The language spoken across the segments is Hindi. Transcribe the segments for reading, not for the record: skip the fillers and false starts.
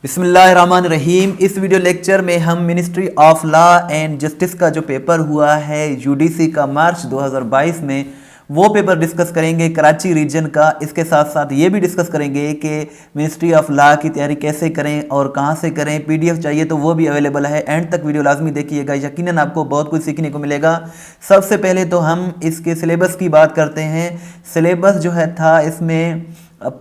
बिस्मिल्लाहिर्रहमानिर्रहीम। इस वीडियो लेक्चर में हम ministry of law and justice का जो पेपर हुआ है यूडीसी का मार्च 2022 में, वो पेपर डिस्कस करेंगे कराची रीजन का। इसके साथ साथ ये भी डिस्कस करेंगे कि मिनिस्ट्री ऑफ लॉ की तैयारी कैसे करें और कहाँ से करें। पीडीएफ चाहिए तो वो भी अवेलेबल है। एंड तक वीडियो लाजमी देखिएगा, यकीनन आपको बहुत कुछ सीखने को मिलेगा। सबसे पहले तो हम इसके सिलेबस की बात करते हैं। सिलेबस जो है था इसमें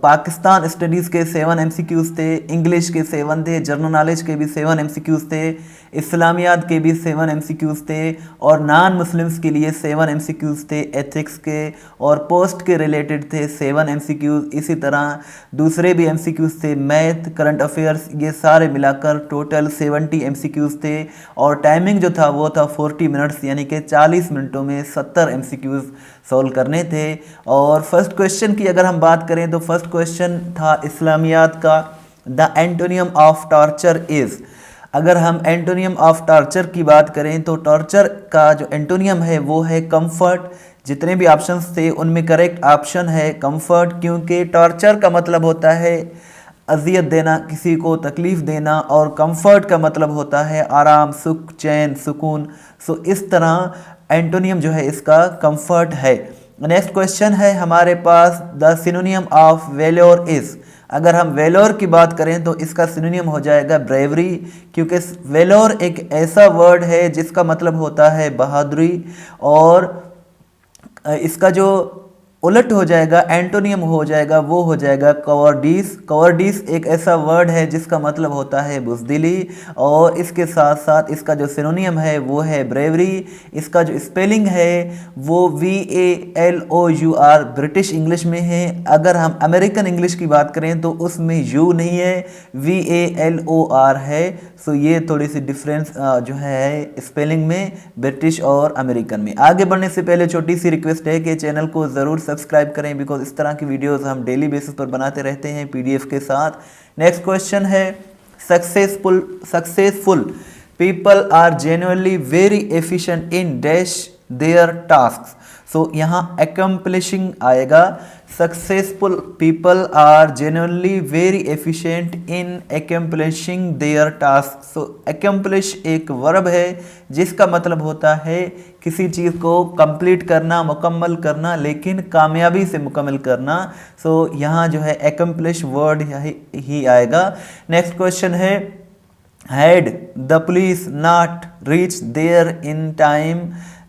पाकिस्तान स्टडीज़ के 7 एमसीक्यूज़ थे, इंग्लिश के 7 थे, जनरल नॉलेज के भी 7 एमसीक्यूज़ थे, इस्लामियात के भी 7 एमसीक्यूज़ थे और नॉन मुस्लिम्स के लिए 7 एमसीक्यूज़ थे, एथिक्स के और पोस्ट के रिलेटेड थे 7 एमसीक्यूज़। इसी तरह दूसरे भी एमसीक्यूज़ थे, मैथ, करंट अफेयर्स, ये सारे मिलाकर टोटल 70 एमसीक्यूज़ थे। और टाइमिंग जो था वो था 40 मिनट्स, यानी कि 40 मिनटों में 70 एमसीक्यूज़ सॉल्व करने थे। और फर्स्ट क्वेश्चन की अगर हम बात करें तो फर्स्ट क्वेश्चन था इस्लामियात का, the antonym of torture is. अगर हम एंटोनियम ऑफ टॉर्चर की बात करें तो टॉर्चर का जो एंटोनियम है वो है कंफर्ट। जितने भी ऑप्शंस थे उनमें करेक्ट ऑप्शन है कंफर्ट, क्योंकि टॉर्चर का मतलब होता है अजियत देना, किसी को तकलीफ़ देना, और कंफर्ट का मतलब होता है आराम, सुख, चैन, सुकून। सो इस तरह एंटोनियम जो है इसका कंफर्ट है। नेक्स्ट क्वेश्चन है हमारे पास, the synonym of valour is. अगर हम वेलोर की बात करें तो इसका सिनोनियम हो जाएगा ब्रेवरी, क्योंकि वेलोर एक ऐसा वर्ड है जिसका मतलब होता है बहादुरी। और इसका जो उलट हो जाएगा, एंटोनियम हो जाएगा, वो हो जाएगा कवर्डीस। कवर्डीस एक ऐसा वर्ड है जिसका मतलब होता है बुज़दिली। और इसके साथ साथ इसका जो सिनोनियम है वो है ब्रेवरी। इसका जो स्पेलिंग है वो VALOUR ब्रिटिश इंग्लिश में है। अगर हम अमेरिकन इंग्लिश की बात करें तो उसमें यू नहीं है, VALOR है। सो ये थोड़ी सी डिफरेंस जो है स्पेलिंग में ब्रिटिश और अमेरिकन में। आगे बढ़ने से पहले छोटी सी रिक्वेस्ट है कि चैनल को ज़रूर सब्सक्राइब करें, बिकॉज इस तरह की वीडियोस हम डेली बेसिस पर बनाते रहते हैं पीडीएफ के साथ। नेक्स्ट क्वेश्चन है, successful people are genuinely very efficient in dash their task. So यहाँ accomplishing आएगा। Successful people are genuinely very efficient in accomplishing their task. So accomplish एक वर्ब है जिसका मतलब होता है किसी चीज़ को कंप्लीट करना, मुकम्मल करना, लेकिन कामयाबी से मुकम्मल करना। सो यहाँ जो है accomplish वर्ड ही आएगा। नेक्स्ट क्वेश्चन है, had the police not reach there in time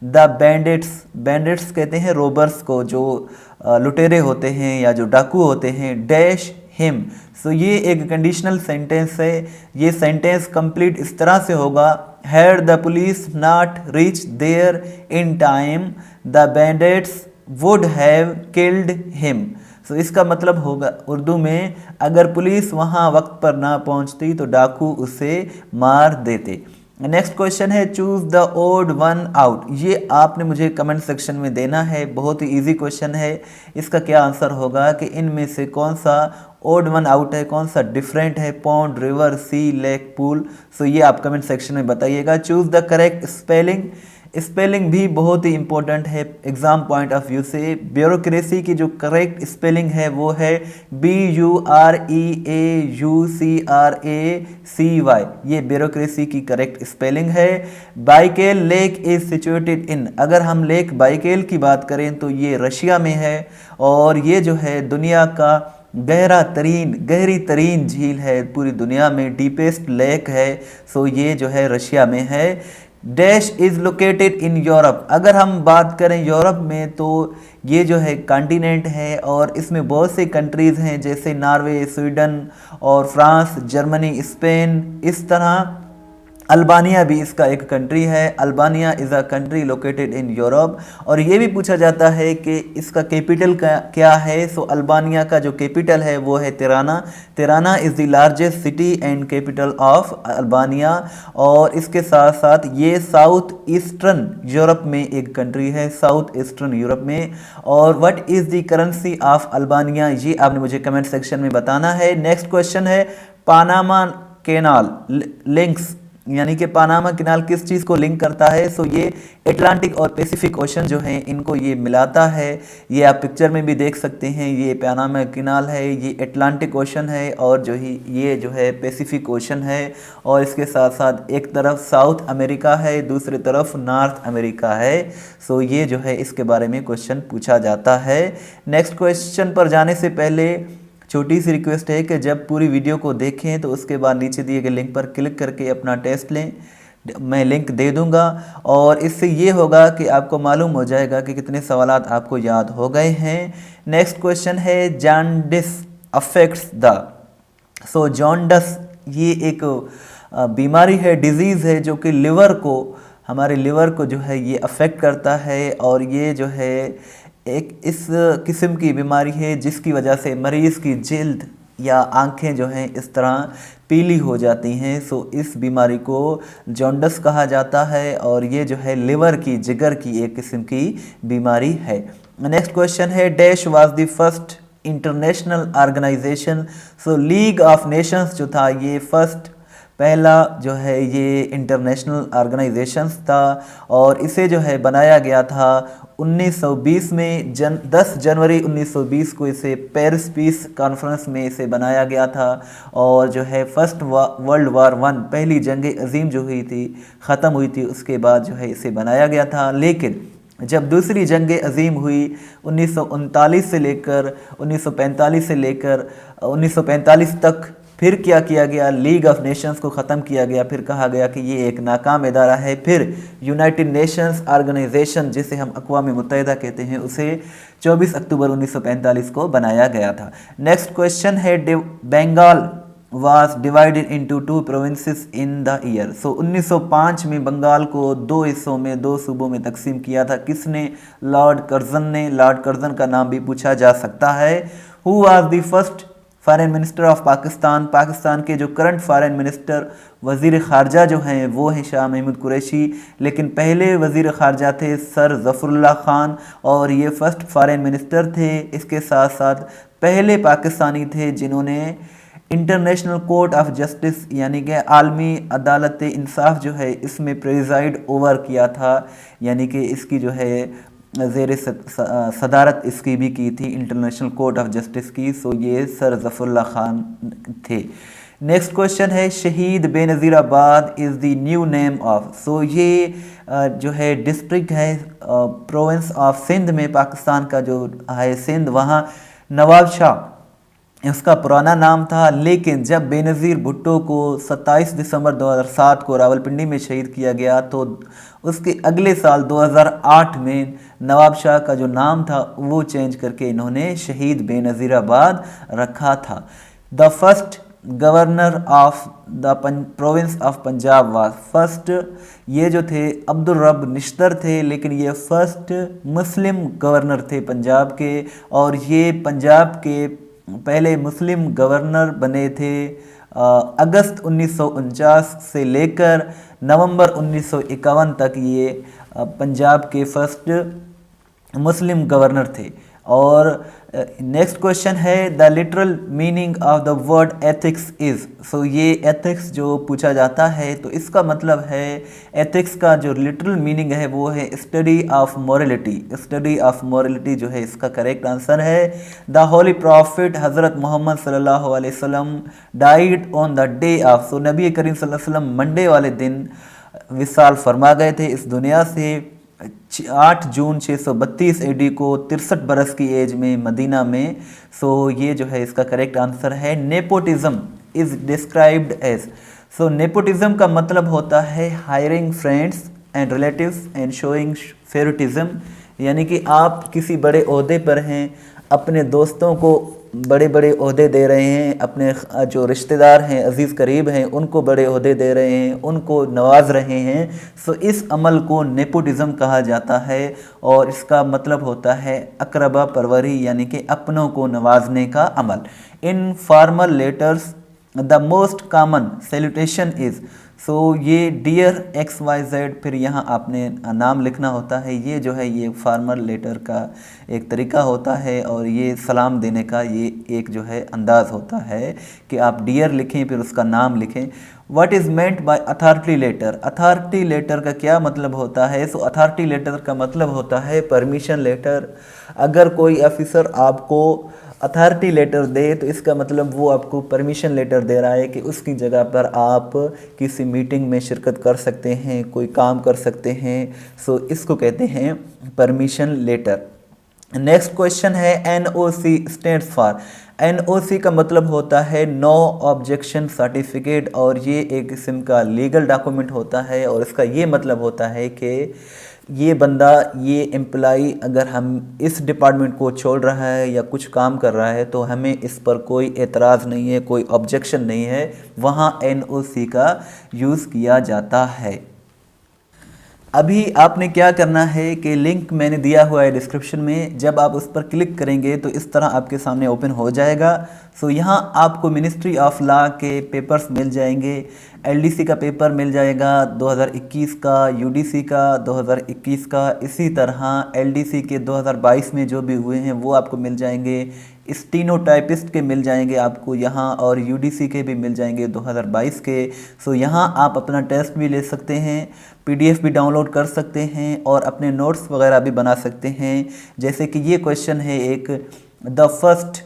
the bandits. Bandits कहते हैं रोबर्स को, जो लुटेरे होते हैं या जो डाकू होते हैं, डैश हिम। सो ये एक कंडीशनल सेंटेंस है। ये सेंटेंस कंप्लीट इस तरह से होगा, had the police not reach there in time the bandits would have killed him. So इसका मतलब होगा उर्दू में, अगर पुलिस वहाँ वक्त पर ना पहुँचती तो डाकू उसे मार देते। नेक्स्ट क्वेश्चन है, choose the odd one out. ये आपने मुझे कमेंट सेक्शन में देना है, बहुत ही इजी क्वेश्चन है। इसका क्या आंसर होगा कि इनमें से कौन सा ओड वन आउट है, कौन सा डिफरेंट है, पॉन्ड, रिवर, सी, लेक, पूल। सो ये आप कमेंट सेक्शन में बताइएगा। Choose the correct spelling. Spelling भी बहुत ही इंपॉर्टेंट है एग्ज़ाम पॉइंट ऑफ व्यू से। ब्यूरोक्रेसी की जो करेक्ट स्पेलिंग है वो है BUREAUCRACY। ये ब्यूरोक्रेसी की करेक्ट स्पेलिंग है। बाइकेल लेक इज़ सिचुएटेड इन। अगर हम लेक बाइकेल की बात करें तो ये रशिया में है और ये जो है दुनिया का गहरी तरीन झील है पूरी दुनिया में, डीपेस्ट लेक है। सो ये जो है रशिया में है। Dash is located in Europe. अगर हम बात करें यूरोप में तो ये जो है कॉन्टिनेंट है और इसमें बहुत से कंट्रीज़ हैं, जैसे नॉर्वे, स्वीडन और फ्रांस, जर्मनी, स्पेन। इस तरह अल्बानिया भी इसका एक कंट्री है। Albania is a country located in Europe. और ये भी पूछा जाता है कि इसका कैपिटल क्या है। सो अल्बानिया का जो कैपिटल है वो है Tirana. Tirana is the largest city and capital of Albania. और इसके साथ साथ ये साउथ ईस्टर्न यूरोप में एक कंट्री है, साउथ ईस्टर्न यूरोप में। और what is the currency of Albania, ये आपने मुझे कमेंट सेक्शन में बताना है। नेक्स्ट क्वेश्चन है, पानामा कैनाल लिंक्स यानी कि पनामा कैनाल किस चीज़ को लिंक करता है? सो ये अटलांटिक और पैसिफिक ओशन जो है इनको ये मिलाता है। ये आप पिक्चर में भी देख सकते हैं, ये पनामा कैनाल है, ये अटलांटिक ओशन है और ये जो है पैसिफिक ओशन है। और इसके साथ साथ एक तरफ साउथ अमेरिका है, दूसरी तरफ नॉर्थ अमेरिका है। सो ये जो है इसके बारे में क्वेश्चन पूछा जाता है। नेक्स्ट क्वेश्चन पर जाने से पहले छोटी सी रिक्वेस्ट है कि जब पूरी वीडियो को देखें तो उसके बाद नीचे दिए गए लिंक पर क्लिक करके अपना टेस्ट लें। मैं लिंक दे दूंगा और इससे ये होगा कि आपको मालूम हो जाएगा कि कितने सवालात आपको याद हो गए हैं। नेक्स्ट क्वेश्चन है jaundice affects the. So jaundice ये एक बीमारी है, डिजीज़ है जो कि हमारे लिवर को जो है ये अफेक्ट करता है। और ये जो है एक इस किस्म की बीमारी है जिसकी वजह से मरीज़ की जिल्द या आंखें जो हैं इस तरह पीली हो जाती हैं। सो इस बीमारी को जॉन्डिस कहा जाता है और ये जो है जिगर की एक किस्म की बीमारी है। नेक्स्ट क्वेश्चन है dash was the first international organisation. So league of nations जो था ये पहला जो है ये इंटरनेशनल ऑर्गेनाइजेशंस था और इसे जो है बनाया गया था 1920 में 10 जनवरी 1920 को इसे पेरिस पीस कॉन्फ्रेंस में इसे बनाया गया था। और जो है फर्स्ट वर्ल्ड वार 1 पहली जंग अजीम जो हुई थी ख़त्म हुई थी उसके बाद जो है इसे बनाया गया था। लेकिन जब दूसरी जंग अजीम हुई 1939 से लेकर 1945 तक फिर क्या किया गया, लीग ऑफ नेशंस को ख़त्म किया गया। फिर कहा गया कि ये एक नाकाम इदारा है। फिर यूनाइटेड नेशंस ऑर्गेनाइजेशन जिसे हम अक़वाम मुत्तहिदा कहते हैं उसे 24 अक्टूबर 1945 को बनाया गया था। नेक्स्ट क्वेश्चन है Bengal was divided into 2 provinces in the year. So 1905 में बंगाल को 2 हिस्सों में 2 सूबों में तकसीम किया था। किसने? लॉर्ड कर्जन ने। लॉर्ड कर्जन का नाम भी पूछा जा सकता है। Who was the first foreign minister of Pakistan. Pakistan के जो करंट फॉरेन मिनिस्टर वज़ीर ख़ारजा जो हैं वो हैं शाह महमूद कुरैशी। लेकिन पहले वज़ीर ख़ारजा थे सर ज़फ़रुल्लाह ख़ान और ये फर्स्ट फॉरेन मिनिस्टर थे। इसके साथ साथ पहले पाकिस्तानी थे जिन्होंने इंटरनेशनल कोर्ट ऑफ जस्टिस यानी कि आलमी अदालत इंसाफ जो है इसमें प्रेजाइड ओवर किया था, यानी कि इसकी जो है ज़ेर सदारत इसकी भी की थी इंटरनेशनल कोर्ट ऑफ जस्टिस की। सो ये सर ज़फ़रुल्लाह ख़ान थे। नेक्स्ट क्वेश्चन है Shaheed Benazirabad is the new name of. So ये जो है डिस्ट्रिक्ट है प्रोविंस ऑफ सिंध में, पाकिस्तान का जो है सिंध, वहाँ नवाब शाह इसका पुराना नाम था। लेकिन जब बेनज़ीर भुट्टो को 27 दिसंबर 2007 को रावलपिंडी में शहीद किया गया तो उसके अगले साल 2008 में नवाब शाह का जो नाम था वो चेंज करके इन्होंने शहीद बेनज़ीराबाद रखा था। The first governor of the province of Punjab was. First ये जो थे अब्दुल रब निश्तर थे, लेकिन ये फर्स्ट मुस्लिम गवर्नर थे पंजाब के और ये पंजाब के पहले मुस्लिम गवर्नर बने थे अगस्त 1949 से लेकर नवंबर 1951 तक ये पंजाब के फर्स्ट मुस्लिम गवर्नर थे। और नेक्स्ट क्वेश्चन है the literal meaning of the word ethics is. So ये एथिक्स जो पूछा जाता है तो इसका मतलब है, एथिक्स का जो लिटरल मीनिंग है वो है study of morality. Study of morality जो है इसका करेक्ट आंसर है। The holy prophet Hazrat Mohammad सल्लल्लाहु अलैहि वसल्लम died on the day of. So नबी करीम सल्लल्लाहु अलैहि वसल्लम मंडे वाले दिन विसाल फरमा गए थे इस दुनिया से 8 जून 632 AD को 63 बरस की एज में मदीना में। सो ये जो है इसका करेक्ट आंसर है। Nepotism is described as. So nepotism का मतलब होता है hiring friends and relatives and showing favouritism, यानी कि आप किसी बड़े ओहदे पर हैं, अपने दोस्तों को बड़े बड़े ओहदे दे रहे हैं, अपने जो रिश्तेदार हैं अजीज़ करीब हैं उनको बड़े ओहदे दे रहे हैं, उनको नवाज रहे हैं। सो इस अमल को नेपोटिज्म कहा जाता है और इसका मतलब होता है अकरबा परवरी, यानी कि अपनों को नवाजने का अमल। In formal letters the most common salutation is, so ये डियर XYZ, फिर यहाँ आपने नाम लिखना होता है। ये जो है ये फार्मल लेटर का एक तरीका होता है और ये सलाम देने का ये एक जो है अंदाज़ होता है कि आप डियर लिखें फिर उसका नाम लिखें। What is meant by authority letter, authority letter का क्या मतलब होता है? सो अथॉरिटी लेटर का मतलब होता है परमिशन लेटर। अगर कोई ऑफिसर आपको अथॉरिटी लेटर दे तो इसका मतलब वो आपको परमिशन लेटर दे रहा है कि उसकी जगह पर आप किसी मीटिंग में शिरकत कर सकते हैं, कोई काम कर सकते हैं। सो इसको कहते हैं परमिशन लेटर। नेक्स्ट क्वेश्चन है NOC स्टैंड्स फॉर, NOC का मतलब होता है नो ऑब्जेक्शन सर्टिफिकेट, और ये एक किस्म का लीगल डॉक्यूमेंट होता है और इसका ये मतलब होता है कि ये बंदा, ये एम्प्लाई अगर हम इस डिपार्टमेंट को छोड़ रहा है या कुछ काम कर रहा है तो हमें इस पर कोई एतराज़ नहीं है, कोई ऑब्जेक्शन नहीं है, वहाँ NOC का यूज़ किया जाता है। अभी आपने क्या करना है कि लिंक मैंने दिया हुआ है डिस्क्रिप्शन में, जब आप उस पर क्लिक करेंगे तो इस तरह आपके सामने ओपन हो जाएगा। सो यहाँ आपको मिनिस्ट्री ऑफ लॉ के पेपर्स मिल जाएंगे, LDC का पेपर मिल जाएगा 2021 का, UDC का 2021 का, इसी तरह LDC के 2022 में जो भी हुए हैं वो आपको मिल जाएंगे, स्टीनोटाइपिस्ट के मिल जाएंगे आपको यहाँ, और UDC के भी मिल जाएंगे 2022 के। सो यहाँ आप अपना टेस्ट भी ले सकते हैं, PDF भी डाउनलोड कर सकते हैं और अपने नोट्स वगैरह भी बना सकते हैं। जैसे कि ये क्वेश्चन है एक, the first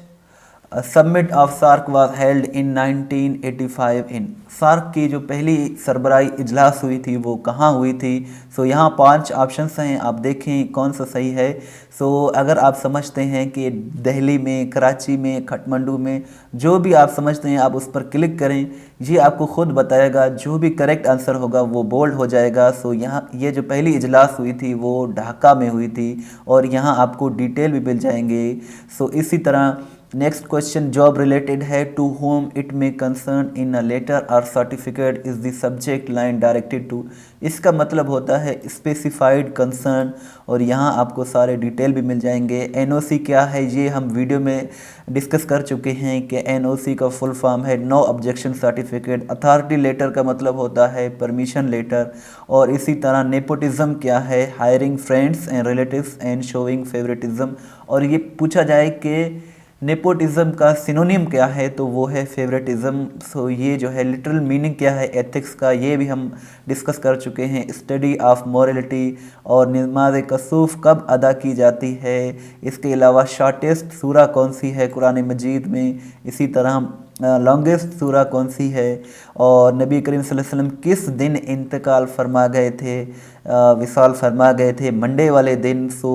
summit of SAARC was held in 1985 in, SAARC की जो पहली सरबराही इजलास हुई थी वो कहाँ हुई थी? सो यहाँ 5 ऑप्शंस हैं, आप देखें कौन सा सही है। सो अगर आप समझते हैं कि दिल्ली में, कराची में, काठमांडू में, जो भी आप समझते हैं आप उस पर क्लिक करें, ये आपको खुद बताएगा, जो भी करेक्ट आंसर होगा वो बोल्ड हो जाएगा। सो यहाँ ये जो पहली इजलास हुई थी वो ढाका में हुई थी और यहाँ आपको डिटेल भी मिल जाएंगे। सो इसी तरह नेक्स्ट क्वेश्चन जॉब रिलेटेड है, to whom it may concern in a letter or certificate is the subject line directed to, इसका मतलब होता है स्पेसिफाइड कंसर्न, और यहाँ आपको सारे डिटेल भी मिल जाएंगे। NOC क्या है ये हम वीडियो में डिस्कस कर चुके हैं कि NOC का फुल फॉर्म है no objection certificate. Authority letter का मतलब होता है परमिशन लेटर, और इसी तरह नेपोटिज्म क्या है, hiring friends and relatives and showing favouritism, और ये पूछा जाए कि नेपोटिज्म का सिनोनिम क्या है तो वो है फेवरेटिज्म। सो ये जो है लिटरल मीनिंग क्या है एथिक्स का, ये भी हम डिस्कस कर चुके हैं। स्टडी ऑफ मोरलिटी, और नमाज कसूफ कब अदा की जाती है, इसके अलावा शॉर्टेस्ट सूरा कौन सी है कुरान मजीद में, इसी तरह लॉन्गेस्ट सूरा कौन सी है, और नबी करीम सल्लल्लाहु अलैहि वसल्लम किस दिन इंतकाल फरमा गए थे, विसाल फरमा गए थे, मंडे वाले दिन। सो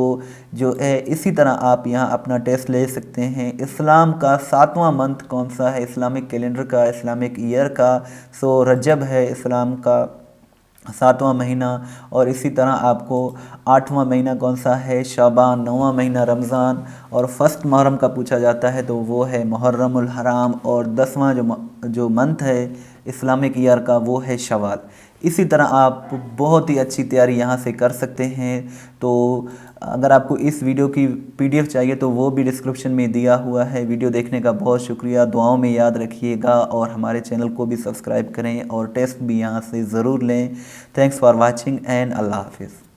जो है इसी तरह आप यहाँ अपना टेस्ट ले सकते हैं। इस्लाम का 7वां मंथ कौन सा है, इस्लामिक कैलेंडर का, इस्लामिक ईयर का? सो रजब है इस्लाम का 7वां महीना, और इसी तरह आपको 8वां महीना कौन सा है, शाबान। 9वां महीना रमज़ान, और फर्स्ट मुहर्रम का पूछा जाता है तो वो है मुहर्रमुल हराम, और 10वां जो मंथ है इस्लामिक ईयर का वो है शवाल। इसी तरह आप बहुत ही अच्छी तैयारी यहाँ से कर सकते हैं। तो अगर आपको इस वीडियो की PDF चाहिए तो वो भी डिस्क्रिप्शन में दिया हुआ है। वीडियो देखने का बहुत शुक्रिया, दुआओं में याद रखिएगा और हमारे चैनल को भी सब्सक्राइब करें और टेस्ट भी यहाँ से ज़रूर लें। थैंक्स फॉर वॉचिंग एंड अल्लाह हाफिज़।